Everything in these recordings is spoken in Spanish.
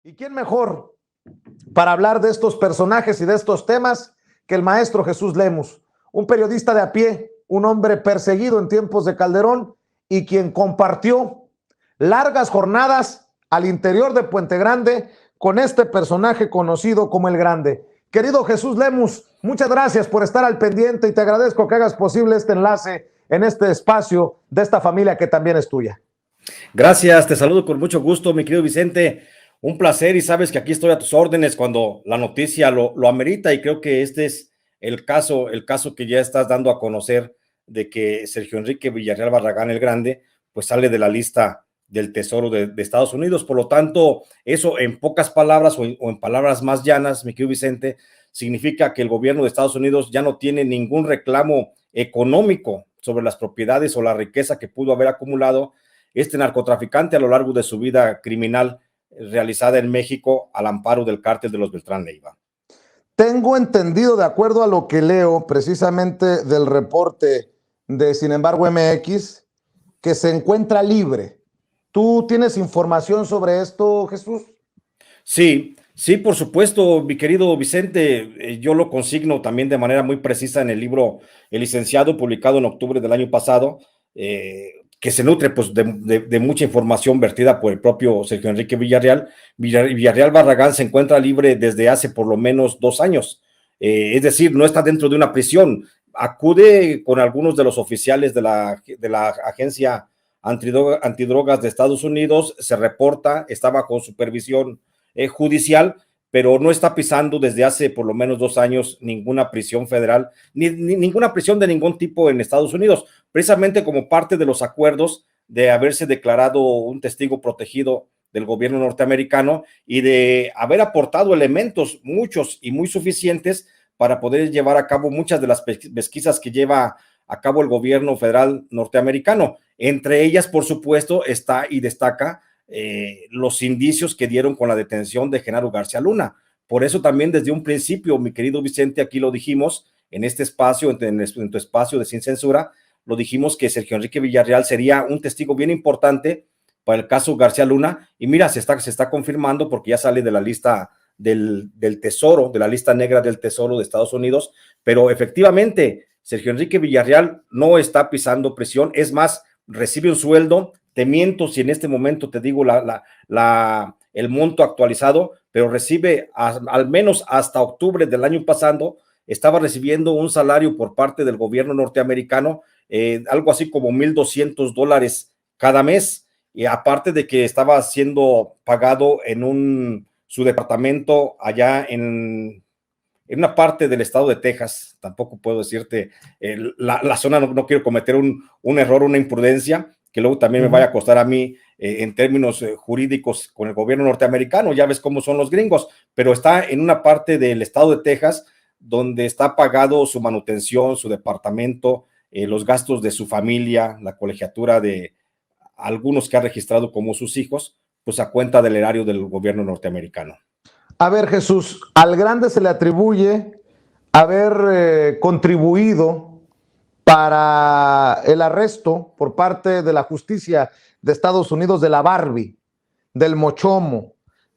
¿Y quién mejor para hablar de estos personajes y de estos temas que el maestro Jesús Lemus, un periodista de a pie, un hombre perseguido en tiempos de Calderón y quien compartió largas jornadas al interior de Puente Grande con este personaje conocido como el Grande? Querido Jesús Lemus, muchas gracias por estar al pendiente y te agradezco que hagas posible este enlace en este espacio de esta familia que también es tuya. Gracias, te saludo con mucho gusto, mi querido Vicente. Un placer y sabes que aquí estoy a tus órdenes cuando la noticia lo amerita y creo que este es el caso que ya estás dando a conocer de que Sergio Enrique Villarreal Barragán el Grande pues sale de la lista del Tesoro de Estados Unidos. Por lo tanto, eso en pocas palabras o en palabras más llanas, mi querido Vicente, significa que el gobierno de Estados Unidos ya no tiene ningún reclamo económico sobre las propiedades o la riqueza que pudo haber acumulado este narcotraficante a lo largo de su vida criminal realizada en México al amparo del cártel de los Beltrán Leiva. Tengo entendido, de acuerdo a lo que leo precisamente del reporte de Sin embargo MX, que se encuentra libre. ¿Tú tienes información sobre esto, Jesús? Sí, por supuesto, mi querido Vicente, yo lo consigno también de manera muy precisa en el libro El Licenciado, publicado en octubre del año pasado, que se nutre pues, de mucha información vertida por el propio Sergio Enrique Villarreal. Villarreal Barragán se encuentra libre desde hace por lo menos 2 años, es decir, no está dentro de una prisión. Acude con algunos de los oficiales de la Agencia Antidrogas de Estados Unidos, se reporta, está bajo supervisión judicial, pero no está pisando desde hace por lo menos 2 años ninguna prisión federal, ni ninguna prisión de ningún tipo en Estados Unidos, precisamente como parte de los acuerdos de haberse declarado un testigo protegido del gobierno norteamericano y de haber aportado elementos, muchos y muy suficientes, para poder llevar a cabo muchas de las pesquisas que lleva a cabo el gobierno federal norteamericano. Entre ellas, por supuesto, está y destaca los indicios que dieron con la detención de Genaro García Luna. Por eso también desde un principio, mi querido Vicente, aquí lo dijimos, en este espacio, en tu espacio de Sin Censura, lo dijimos que Sergio Enrique Villarreal sería un testigo bien importante para el caso García Luna, y mira, se está confirmando porque ya sale de la lista del Tesoro, de la lista negra del Tesoro de Estados Unidos, pero efectivamente, Sergio Enrique Villarreal no está pisando prisión, es más, recibe un sueldo. Te miento si en este momento te digo el monto actualizado, pero recibe al menos hasta octubre del año pasado, estaba recibiendo un salario por parte del gobierno norteamericano, algo así como $1,200 cada mes, y aparte de que estaba siendo pagado en su departamento allá en una parte del estado de Texas. Tampoco puedo decirte la zona, no quiero cometer un error, una imprudencia, que luego también me vaya a costar a mí en términos jurídicos con el gobierno norteamericano. Ya ves cómo son los gringos, pero está en una parte del estado de Texas donde está pagado su manutención, su departamento, los gastos de su familia, la colegiatura de algunos que ha registrado como sus hijos, pues a cuenta del erario del gobierno norteamericano. A ver, Jesús, al Grande se le atribuye haber contribuido para el arresto por parte de la justicia de Estados Unidos de la Barbie, del Mochomo,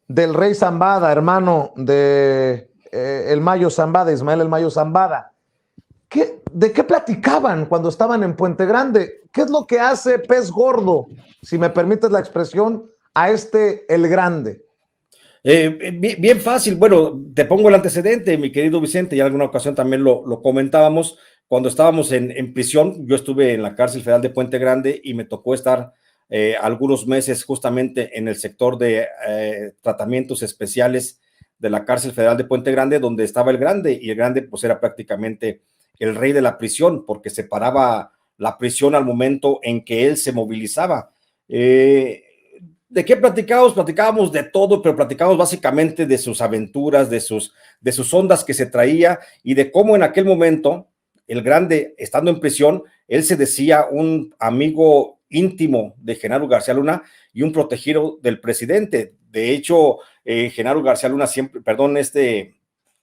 del Rey Zambada, hermano de el Mayo Zambada, Ismael el Mayo Zambada. ¿De qué platicaban cuando estaban en Puente Grande? ¿Qué es lo que hace pez gordo, si me permites la expresión, a el Grande? Bien fácil. Bueno, te pongo el antecedente, mi querido Vicente, ya en alguna ocasión también lo comentábamos. Cuando estábamos en prisión, yo estuve en la cárcel federal de Puente Grande y me tocó estar algunos meses justamente en el sector de tratamientos especiales de la cárcel federal de Puente Grande, donde estaba el Grande, y el Grande pues era prácticamente el rey de la prisión, porque separaba la prisión al momento en que él se movilizaba. ¿De qué platicábamos? Platicábamos de todo, pero platicábamos básicamente de sus aventuras, de sus ondas que se traía y de cómo en aquel momento el Grande, estando en prisión, él se decía un amigo íntimo de Genaro García Luna y un protegido del presidente. De hecho, Genaro García Luna siempre,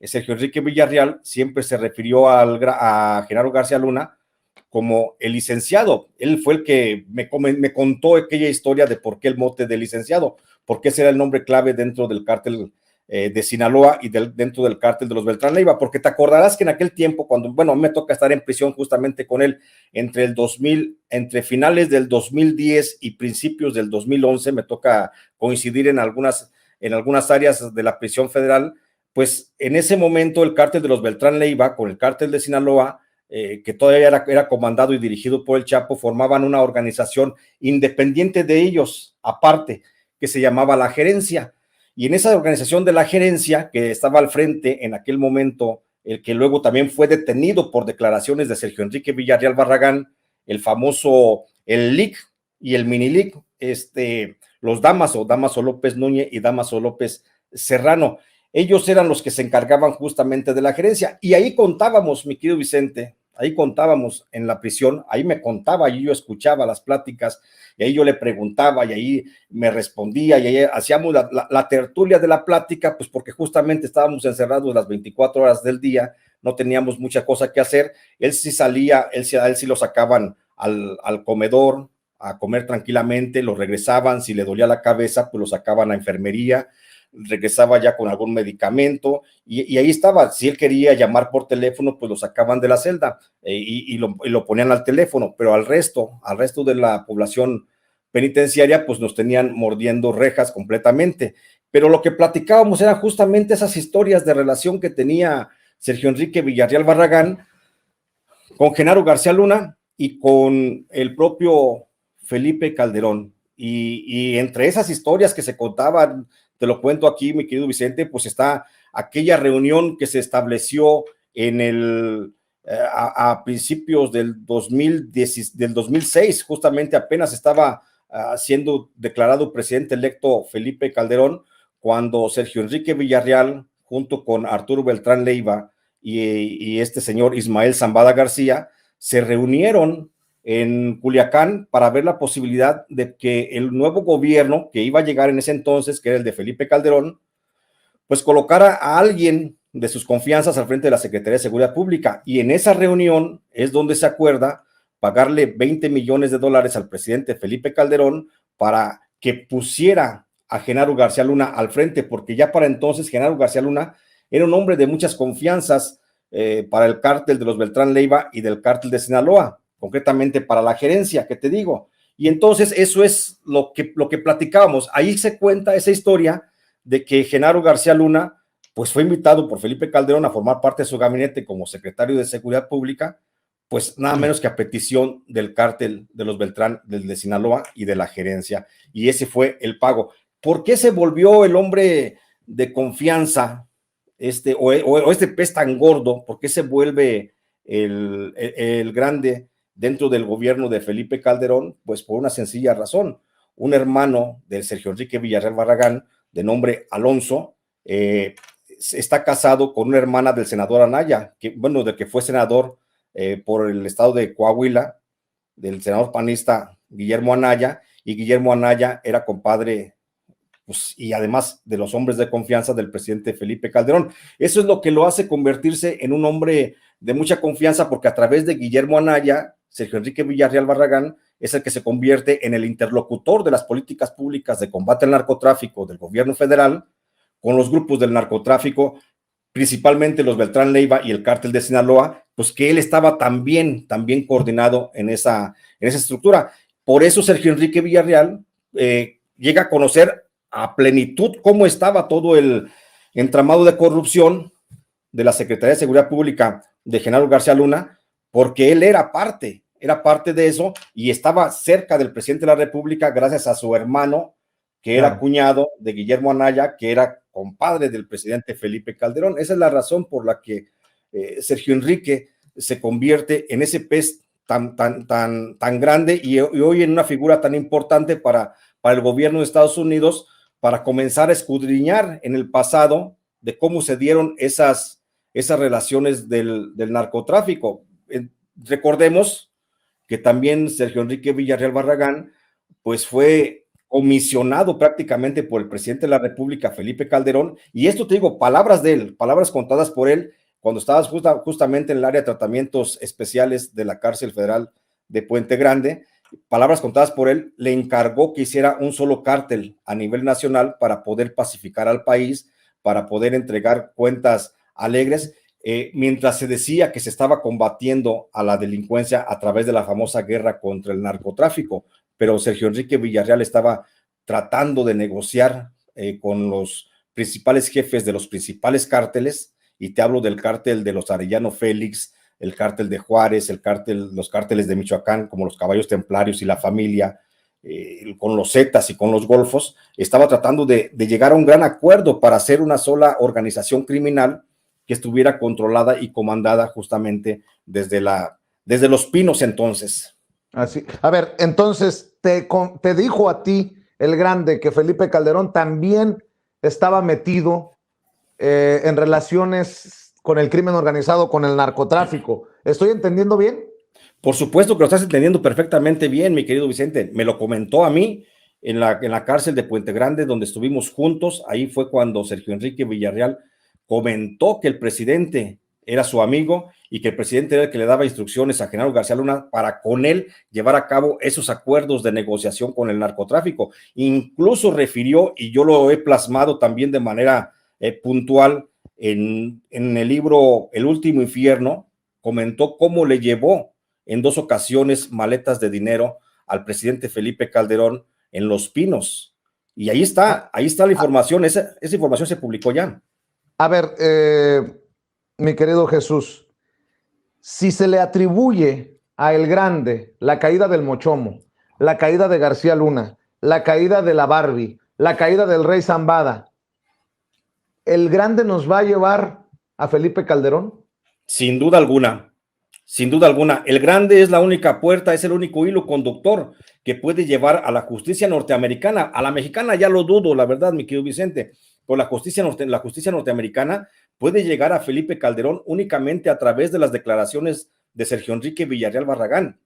Sergio Enrique Villarreal siempre se refirió a Genaro García Luna como el licenciado. Él fue el que me contó aquella historia de por qué el mote de licenciado, porque ese era el nombre clave dentro del cártel de Sinaloa y dentro del cártel de los Beltrán Leiva, porque te acordarás que en aquel tiempo, cuando, bueno, me toca estar en prisión justamente con él, entre finales del 2010 y principios del 2011, me toca coincidir en algunas áreas de la prisión federal, pues en ese momento el cártel de los Beltrán Leiva con el cártel de Sinaloa, que todavía era comandado y dirigido por el Chapo, formaban una organización independiente de ellos, aparte, que se llamaba La Gerencia. Y en esa organización de La Gerencia, que estaba al frente en aquel momento, el que luego también fue detenido por declaraciones de Sergio Enrique Villarreal Barragán, el famoso, el LIC y el mini LIC, los Damaso López Núñez y Damaso López Serrano. Ellos eran los que se encargaban justamente de la gerencia. Y ahí contábamos, mi querido Vicente, ahí contábamos en la prisión, ahí me contaba y yo escuchaba las pláticas y ahí yo le preguntaba y ahí me respondía y ahí hacíamos la tertulia de la plática, pues porque justamente estábamos encerrados las 24 horas del día, no teníamos mucha cosa que hacer. Él sí salía, él sí lo sacaban al comedor a comer tranquilamente, lo regresaban, si le dolía la cabeza, pues lo sacaban a enfermería, regresaba ya con algún medicamento y ahí estaba. Si él quería llamar por teléfono, pues lo sacaban de la celda y lo ponían al teléfono, pero al resto de la población penitenciaria, pues nos tenían mordiendo rejas completamente. Pero lo que platicábamos eran justamente esas historias de relación que tenía Sergio Enrique Villarreal Barragán con Genaro García Luna y con el propio Felipe Calderón. Y entre esas historias que se contaban, te lo cuento aquí, mi querido Vicente, pues está aquella reunión que se estableció a principios del 2006, justamente apenas estaba siendo declarado presidente electo Felipe Calderón, cuando Sergio Enrique Villarreal, junto con Arturo Beltrán Leiva y este señor Ismael Zambada García, se reunieron en Culiacán para ver la posibilidad de que el nuevo gobierno que iba a llegar en ese entonces, que era el de Felipe Calderón, pues colocara a alguien de sus confianzas al frente de la Secretaría de Seguridad Pública. Y en esa reunión es donde se acuerda pagarle $20 millones al presidente Felipe Calderón para que pusiera a Genaro García Luna al frente, porque ya para entonces Genaro García Luna era un hombre de muchas confianzas para el cártel de los Beltrán Leiva y del cártel de Sinaloa, concretamente para la gerencia, que te digo. Y entonces eso es lo que platicábamos. Ahí se cuenta esa historia de que Genaro García Luna pues fue invitado por Felipe Calderón a formar parte de su gabinete como secretario de Seguridad Pública, pues nada menos que a petición del cártel de los Beltrán, del de Sinaloa y de la gerencia. Y ese fue el pago. ¿Por qué se volvió el hombre de confianza, o este pez tan gordo? ¿Por qué se vuelve el grande dentro del gobierno de Felipe Calderón? Pues por una sencilla razón. Un hermano de Sergio Enrique Villarreal Barragán, de nombre Alonso, está casado con una hermana del senador Anaya, del que fue senador por el estado de Coahuila, del senador panista Guillermo Anaya, y Guillermo Anaya era compadre, pues, y además de los hombres de confianza del presidente Felipe Calderón. Eso es lo que lo hace convertirse en un hombre de mucha confianza, porque a través de Guillermo Anaya, Sergio Enrique Villarreal Barragán es el que se convierte en el interlocutor de las políticas públicas de combate al narcotráfico del gobierno federal con los grupos del narcotráfico, principalmente los Beltrán Leiva y el cártel de Sinaloa, pues que él estaba también coordinado en esa estructura. Por eso Sergio Enrique Villarreal llega a conocer a plenitud cómo estaba todo el entramado de corrupción de la Secretaría de Seguridad Pública de Genaro García Luna, porque él era parte de eso y estaba cerca del presidente de la República gracias a su hermano, que era cuñado de Guillermo Anaya, que era compadre del presidente Felipe Calderón. Esa es la razón por la que Sergio Enrique se convierte en ese pez tan grande y hoy en una figura tan importante para el gobierno de Estados Unidos, para comenzar a escudriñar en el pasado de cómo se dieron esas relaciones del narcotráfico. Recordemos que también Sergio Enrique Villarreal Barragán pues fue comisionado prácticamente por el presidente de la República, Felipe Calderón, y esto te digo, palabras de él, palabras contadas por él, cuando estabas justamente en el área de tratamientos especiales de la cárcel federal de Puente Grande, palabras contadas por él, le encargó que hiciera un solo cártel a nivel nacional para poder pacificar al país, para poder entregar cuentas alegres, mientras se decía que se estaba combatiendo a la delincuencia a través de la famosa guerra contra el narcotráfico, pero Sergio Enrique Villarreal estaba tratando de negociar con los principales jefes de los principales cárteles, y te hablo del cártel de los Arellano Félix, el cártel de Juárez, los cárteles de Michoacán, como los Caballos Templarios y la Familia, con los Zetas y con los Golfos, estaba tratando de llegar a un gran acuerdo para hacer una sola organización criminal que estuviera controlada y comandada justamente desde Los Pinos entonces. Así. A ver, entonces te dijo a ti el Grande que Felipe Calderón también estaba metido en relaciones con el crimen organizado, con el narcotráfico. ¿Estoy entendiendo bien? Por supuesto que lo estás entendiendo perfectamente bien, mi querido Vicente. Me lo comentó a mí en la cárcel de Puente Grande, donde estuvimos juntos. Ahí fue cuando Sergio Enrique Villarreal comentó que el presidente era su amigo y que el presidente era el que le daba instrucciones a Genaro García Luna para con él llevar a cabo esos acuerdos de negociación con el narcotráfico. Incluso refirió, y yo lo he plasmado también de manera puntual en el libro El Último Infierno, comentó cómo le llevó en 2 ocasiones maletas de dinero al presidente Felipe Calderón en Los Pinos. Y ahí está la información, esa información se publicó ya. A ver, mi querido Jesús, si se le atribuye a El Grande la caída del Mochomo, la caída de García Luna, la caída de la Barbie, la caída del Rey Zambada, ¿El Grande nos va a llevar a Felipe Calderón? Sin duda alguna. Sin duda alguna, El Grande es la única puerta, es el único hilo conductor que puede llevar a la justicia norteamericana. A la mexicana ya lo dudo, la verdad, mi querido Vicente, por la justicia norteamericana puede llegar a Felipe Calderón únicamente a través de las declaraciones de Sergio Enrique Villarreal Barragán.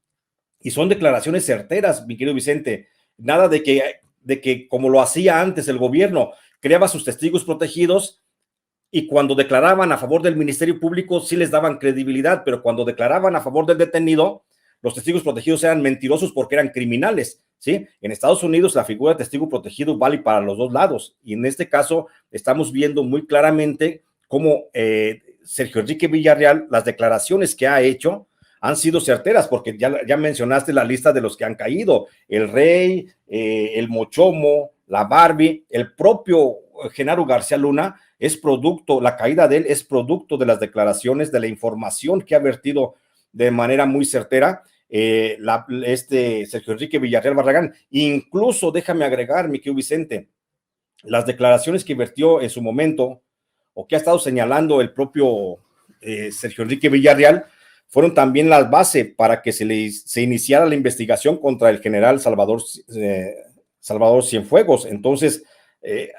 Y son declaraciones certeras, mi querido Vicente. Nada de que como lo hacía antes el gobierno, creaba sus testigos protegidos, y cuando declaraban a favor del Ministerio Público sí les daban credibilidad, pero cuando declaraban a favor del detenido, los testigos protegidos eran mentirosos porque eran criminales, ¿sí? En Estados Unidos la figura de testigo protegido vale para los dos lados, y en este caso estamos viendo muy claramente cómo Sergio Enrique Villarreal, las declaraciones que ha hecho han sido certeras, porque ya mencionaste la lista de los que han caído: el Rey, el Mochomo, la Barbie, el propio Genaro García Luna. La caída de él es producto de las declaraciones, de la información que ha vertido de manera muy certera Sergio Enrique Villarreal Barragán. Incluso, déjame agregar, mi querido Vicente, las declaraciones que vertió en su momento, o que ha estado señalando el propio Sergio Enrique Villarreal, fueron también la base para que se iniciara la investigación contra el general Salvador Cienfuegos. Entonces,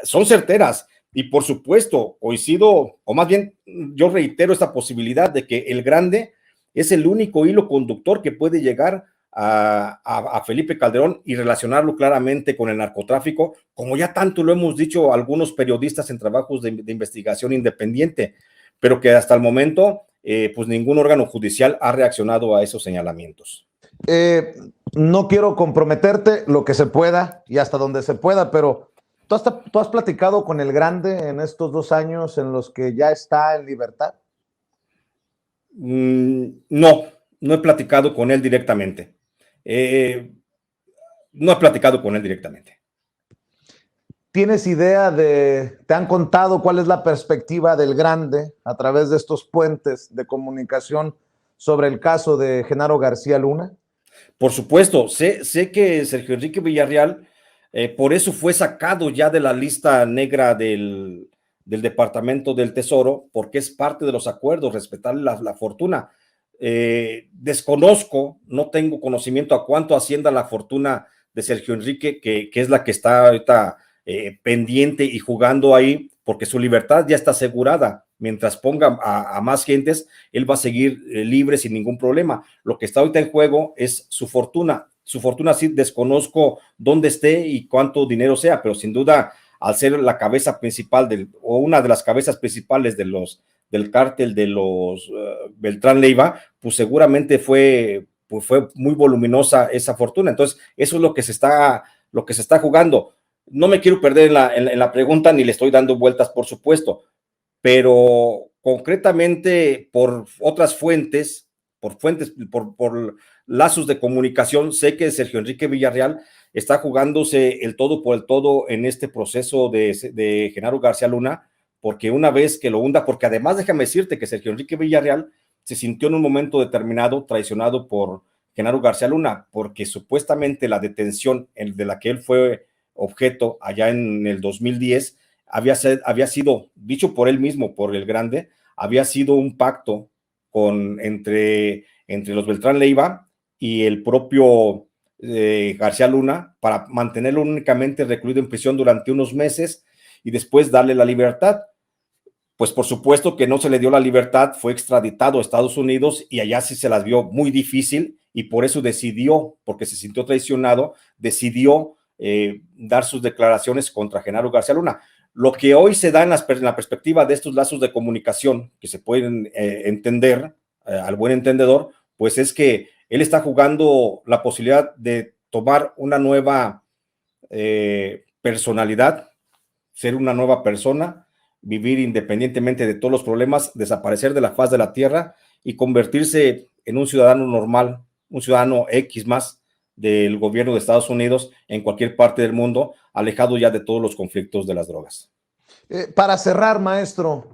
son certeras. Y por supuesto, coincido, o más bien yo reitero esta posibilidad de que El Grande es el único hilo conductor que puede llegar a Felipe Calderón y relacionarlo claramente con el narcotráfico, como ya tanto lo hemos dicho algunos periodistas en trabajos de investigación independiente, pero que hasta el momento pues ningún órgano judicial ha reaccionado a esos señalamientos. No quiero comprometerte, lo que se pueda y hasta donde se pueda, pero ¿tú has platicado con El Grande en estos 2 años en los que ya está en libertad? No he platicado con él directamente. No he platicado con él directamente. ¿Tienes idea te han contado cuál es la perspectiva del Grande a través de estos puentes de comunicación sobre el caso de Genaro García Luna? Por supuesto, sé que Sergio Enrique Villarreal, por eso fue sacado ya de la lista negra del Departamento del Tesoro, porque es parte de los acuerdos, respetarle la fortuna. Desconozco, no tengo conocimiento a cuánto ascienda la fortuna de Sergio Enrique, que es la que está ahorita pendiente y jugando ahí, porque su libertad ya está asegurada. Mientras ponga a más gentes, él va a seguir libre sin ningún problema. Lo que está ahorita en juego es su fortuna. Su fortuna sí desconozco dónde esté y cuánto dinero sea, pero sin duda, al ser la cabeza principal o una de las cabezas principales de del cártel de los Beltrán Leiva, pues seguramente fue muy voluminosa esa fortuna. Entonces, eso es lo que se está jugando. No me quiero perder en la pregunta, ni le estoy dando vueltas, por supuesto, pero concretamente por otras fuentes, por lazos de comunicación, sé que Sergio Enrique Villarreal está jugándose el todo por el todo en este proceso de Genaro García Luna, porque una vez que lo hunda, porque además déjame decirte que Sergio Enrique Villarreal se sintió en un momento determinado traicionado por Genaro García Luna, porque supuestamente la detención de la que él fue objeto allá en el 2010 había sido, dicho por él mismo, por el Grande, había sido un pacto entre los Beltrán Leiva y el propio García Luna para mantenerlo únicamente recluido en prisión durante unos meses y después darle la libertad. Pues por supuesto que no se le dio la libertad, fue extraditado a Estados Unidos y allá sí se las vio muy difícil y por eso decidió, porque se sintió traicionado, decidió dar sus declaraciones contra Genaro García Luna. Lo que hoy se da en la perspectiva de estos lazos de comunicación que se pueden entender al buen entendedor, pues es que él está jugando la posibilidad de tomar una nueva personalidad, ser una nueva persona, vivir independientemente de todos los problemas, desaparecer de la faz de la tierra y convertirse en un ciudadano normal, un ciudadano X más del gobierno de Estados Unidos en cualquier parte del mundo, alejado ya de todos los conflictos de las drogas. Para cerrar, maestro,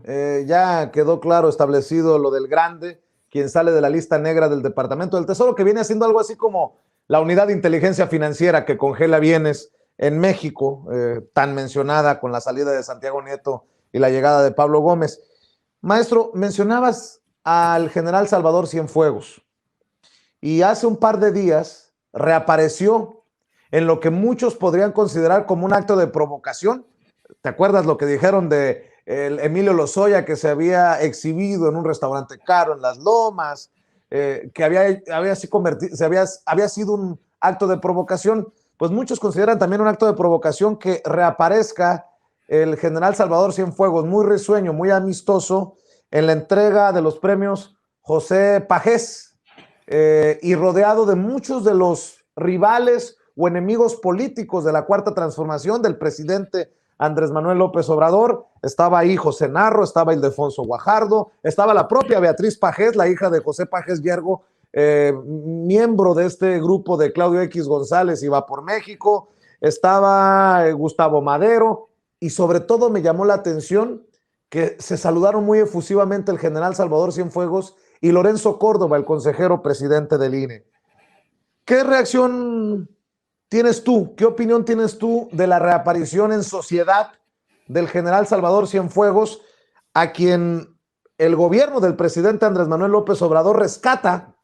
ya quedó claro establecido lo del Grande, quien sale de la lista negra del Departamento del Tesoro, que viene haciendo algo así como la unidad de inteligencia financiera que congela bienes en México, tan mencionada con la salida de Santiago Nieto y la llegada de Pablo Gómez. Maestro, mencionabas al general Salvador Cienfuegos y hace un par de días reapareció en lo que muchos podrían considerar como un acto de provocación. ¿Te acuerdas lo que dijeron de Emilio Lozoya, que se había exhibido en un restaurante caro en Las Lomas, que había sido un acto de provocación? Pues muchos consideran también un acto de provocación que reaparezca el general Salvador Cienfuegos, muy risueño, muy amistoso, en la entrega de los premios José Pagés, y rodeado de muchos de los rivales o enemigos políticos de la Cuarta Transformación del presidente Andrés Manuel López Obrador. Estaba ahí José Narro, estaba Ildefonso Guajardo, estaba la propia Beatriz Pagés, la hija de José Pagés Yergo, miembro de este grupo de Claudio X González y Va por México, estaba Gustavo Madero, y sobre todo me llamó la atención que se saludaron muy efusivamente el general Salvador Cienfuegos y Lorenzo Córdoba, el consejero presidente del INE. ¿Qué reacción tienes tú? ¿Qué opinión tienes tú de la reaparición en sociedad del general Salvador Cienfuegos, a quien el gobierno del presidente Andrés Manuel López Obrador rescata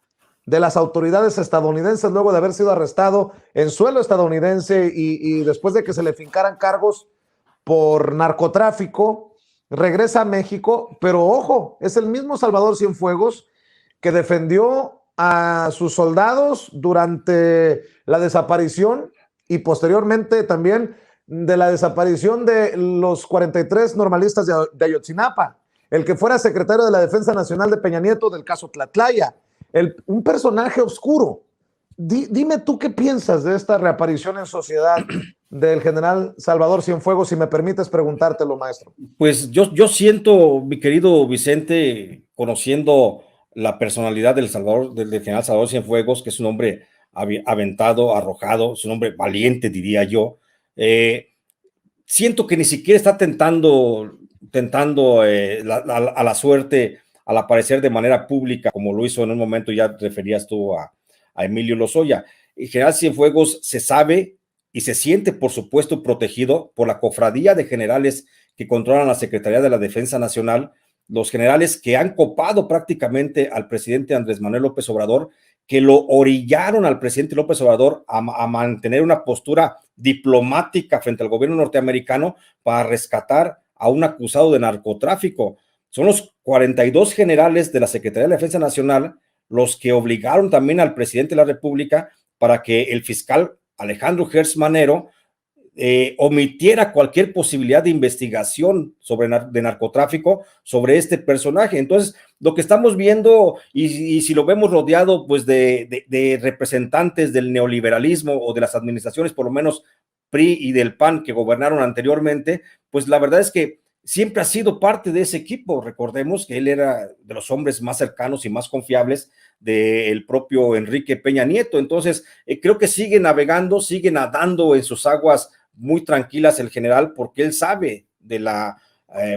de las autoridades estadounidenses luego de haber sido arrestado en suelo estadounidense y después de que se le fincaran cargos por narcotráfico? Regresa a México, pero ojo, es el mismo Salvador Cienfuegos que defendió a sus soldados durante la desaparición y posteriormente de la desaparición de los 43 normalistas de Ayotzinapa, el que fuera secretario de la Defensa Nacional de Peña Nieto del caso Tlatlaya, un personaje oscuro. Dime tú qué piensas de esta reaparición en sociedad del general Salvador Cienfuegos, si me permites preguntártelo, maestro. Pues yo siento, mi querido Vicente, conociendo la personalidad del general Salvador Cienfuegos, que es un hombre aventado, arrojado, es un hombre valiente, diría yo. Siento que ni siquiera está tentando a la suerte al aparecer de manera pública, como lo hizo en un momento, ya referías tú a Emilio Lozoya. El general Cienfuegos se sabe y se siente, por supuesto, protegido por la cofradía de generales que controlan la Secretaría de la Defensa Nacional, los generales que han copado prácticamente al presidente Andrés Manuel López Obrador, que lo orillaron al presidente López Obrador a mantener una postura diplomática frente al gobierno norteamericano para rescatar a un acusado de narcotráfico. Son los 42 generales de la Secretaría de la Defensa Nacional los que obligaron también al presidente de la República para que el fiscal Alejandro Gertz Manero omitiera cualquier posibilidad de investigación de narcotráfico sobre este personaje. Entonces, lo que estamos viendo, y si lo vemos rodeado pues de representantes del neoliberalismo o de las administraciones, por lo menos PRI y del PAN que gobernaron anteriormente, pues la verdad es que siempre ha sido parte de ese equipo. Recordemos que él era de los hombres más cercanos y más confiables del propio Enrique Peña Nieto. Entonces, creo que sigue navegando, sigue nadando en sus aguas muy tranquilas el general, porque él sabe de la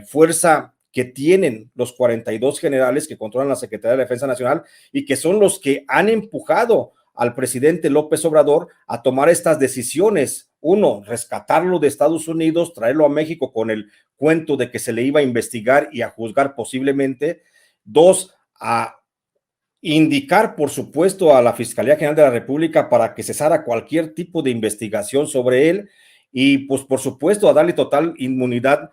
fuerza que tienen los 42 generales que controlan la Secretaría de Defensa Nacional y que son los que han empujado al presidente López Obrador a tomar estas decisiones. Uno, rescatarlo de Estados Unidos, traerlo a México con el cuento de que se le iba a investigar y a juzgar posiblemente. Dos, a indicar, por supuesto, a la Fiscalía General de la República para que cesara cualquier tipo de investigación sobre él y, pues, por supuesto, a darle total inmunidad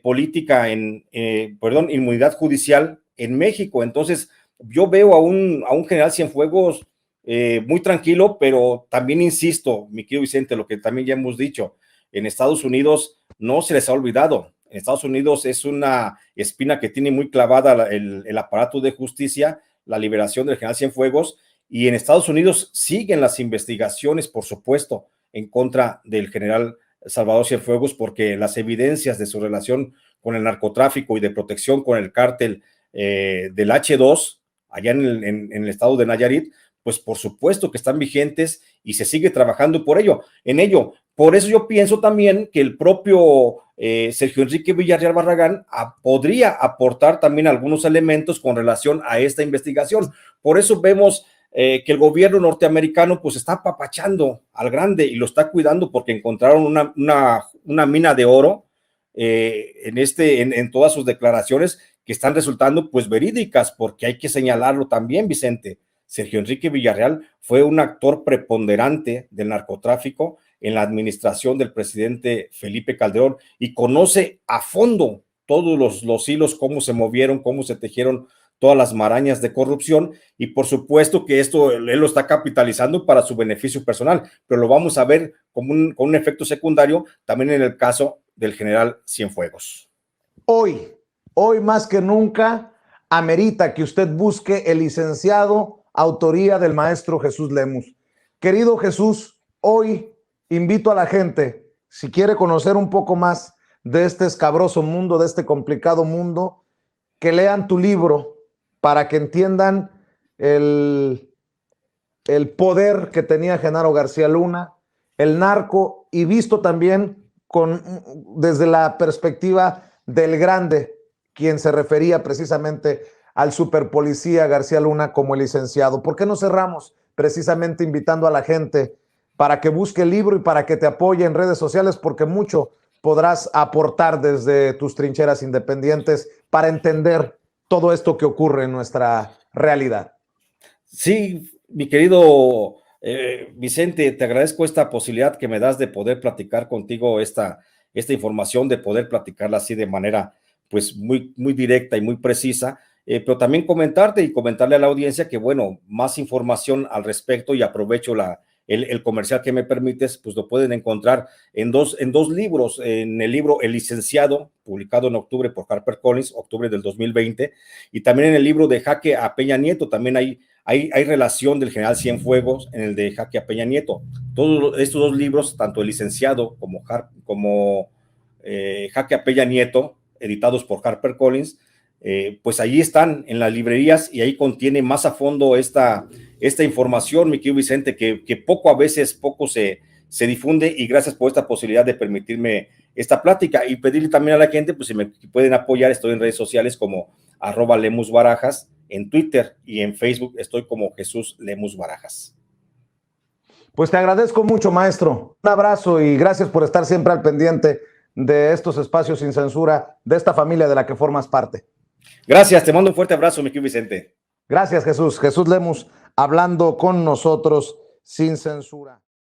política, inmunidad judicial en México. Entonces, yo veo a un general Cienfuegos muy tranquilo, pero también insisto, mi querido Vicente, lo que también ya hemos dicho, en Estados Unidos no se les ha olvidado. En Estados Unidos es una espina que tiene muy clavada el aparato de justicia, la liberación del general Cienfuegos, y en Estados Unidos siguen las investigaciones, por supuesto, en contra del general Salvador Cienfuegos, porque las evidencias de su relación con el narcotráfico y de protección con el cártel del H2, allá en el estado de Nayarit, pues por supuesto que están vigentes y se sigue trabajando en ello. Por eso yo pienso también que el propio Sergio Enrique Villarreal Barragán podría aportar también algunos elementos con relación a esta investigación. Por eso vemos que el gobierno norteamericano pues está apapachando al grande y lo está cuidando porque encontraron una mina de oro en todas sus declaraciones que están resultando pues verídicas, porque hay que señalarlo también, Vicente. Sergio Enrique Villarreal fue un actor preponderante del narcotráfico en la administración del presidente Felipe Calderón y conoce a fondo todos los hilos, cómo se movieron, cómo se tejieron todas las marañas de corrupción, y por supuesto que esto él lo está capitalizando para su beneficio personal, pero lo vamos a ver con un efecto secundario también en el caso del general Cienfuegos. Hoy más que nunca amerita que usted busque el licenciado, autoría del maestro Jesús Lemus. Querido Jesús, hoy invito a la gente, si quiere conocer un poco más de este escabroso mundo, de este complicado mundo, que lean tu libro para que entiendan el poder que tenía Genaro García Luna, el narco, y visto también desde la perspectiva del grande, quien se refería precisamente al superpolicía García Luna como el licenciado. ¿Por qué no cerramos precisamente invitando a la gente para que busque el libro y para que te apoye en redes sociales? Porque mucho podrás aportar desde tus trincheras independientes para entender todo esto que ocurre en nuestra realidad. Sí, mi querido Vicente, te agradezco esta posibilidad que me das de poder platicar contigo esta información, de poder platicarla así de manera pues muy directa y muy precisa, pero también comentarle a la audiencia que, bueno, más información al respecto, y aprovecho el comercial que me permites, pues lo pueden encontrar en dos libros, en el libro El Licenciado, publicado en octubre por HarperCollins, octubre del 2020, y también en el libro de Jaque a Peña Nieto. También hay relación del general Cienfuegos en el de Jaque a Peña Nieto. Todos estos dos libros, tanto El Licenciado como Jaque a Peña Nieto, editados por HarperCollins, pues ahí están en las librerías, y ahí contiene más a fondo esta información, mi querido Vicente, que poco se difunde, y gracias por esta posibilidad de permitirme esta plática, y pedirle también a la gente, pues si me pueden apoyar. Estoy en redes sociales como @LemusBarajas, en Twitter y en Facebook estoy como Jesús Lemus Barajas. Pues te agradezco mucho, maestro. Un abrazo y gracias por estar siempre al pendiente de estos espacios sin censura, de esta familia de la que formas parte. Gracias, te mando un fuerte abrazo, mi querido Vicente. Gracias, Jesús. Jesús Lemus hablando con nosotros sin censura.